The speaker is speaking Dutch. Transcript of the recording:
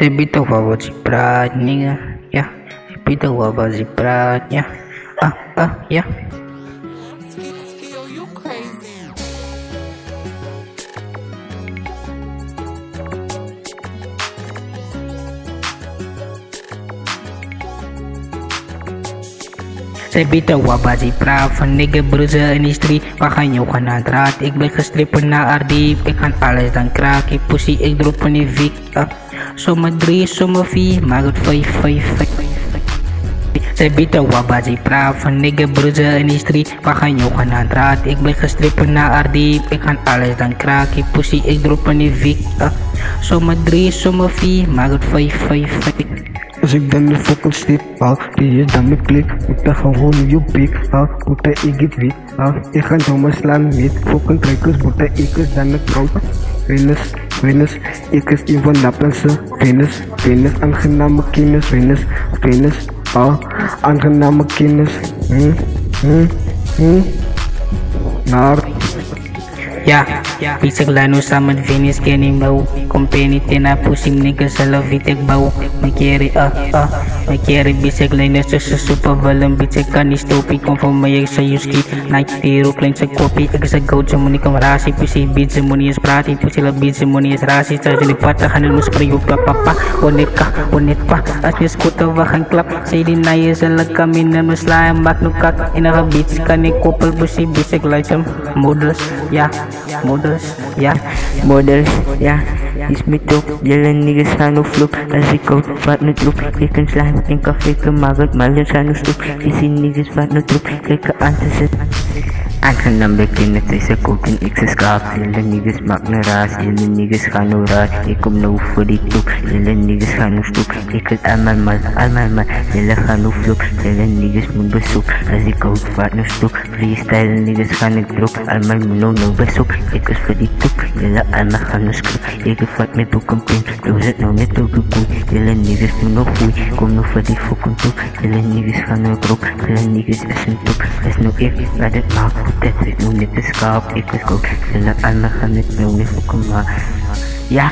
Забитого зібрання, я забитого зібрання, я. You crazy. Zij biedt wabazi braaf, van nigger bruiser in die street. Waar gaan jou gaan aan draad? Ik ben gestrippen naar Ardiep, ik kan alles dan kraken. Pussy, ik drop van die Vic. Zomer 3, zomer 4, maak het 5. Zij biedt wabazi braaf, van nigger bruiser in die street. Waar gaan jou gaan aan draad? Ik ben gestrippen naar Ardiep, ik kan alles dan kraken. Pussy, ik drop van die Vic. Zomer 3, zomer 4, maak het 5. Als ik dan de fucking stip haal, die is dan mijn klik. Ik ben gewoon je pik, moet ik het wit. Ik ga zomaar slaan met fucking trekkers, moet ik is dan het brood. Venus, ik is een van Napelse. Venus, aangename kennis. Venus, aangename kennis. Naar. Ja, pisig lano sa Venus kini bau. Company tina pusing niggas sa lavitek bau. May carry bisig line sa super balang bisig kanis topi conform mayag sa yuski. Night tiro klein sa kopi ag sa goat sa muni kamarasi. Pusi bid sa muni is prati, pusi la bid sa muni is rasi. Sa jalipata kanan mus prayo papa. Unet pa, as nis kuta wakan klap. Sa idinaya sa lagkami na maslayang baknukak. Inakabits ka ni couple pusi bisig like some models, yeah. Models, yeah. Is me too, jalan niggas sa no floop. As ik out, vat no troep. Ik kan slaan, in café gemagat, malyan sa no stoep. Isi niggas vat no troep, kaya ka-antasit. Aangenaam bekin het is een koken, ik ze skaap. Jullie niggas maak na ras, jullie niggas gaan no ras. Ik kom no voor die toep, jullie niggas gaan no stoep. Ik het allemaal mal, jullie gaan no vloek. Jullie niggas moet bezoek, als ik out vat no stoep. Freestyle niggas gaan ik drop, allemaal moet no bezoek. Ik is voor die toep, jullie allemaal gaan no script. Ik vat met ook een pin, doe het nou met ook een koei. Jullie niggas doen no foei, kom no voor die fucking toep. Jullie niggas gaan no drop, jullie niggas is een toep. Is no ik, laat het maak. Dat is nog niet de schaap, ik is goed. Zullen allemaal gaan met me, niet voor kom maar. Ja.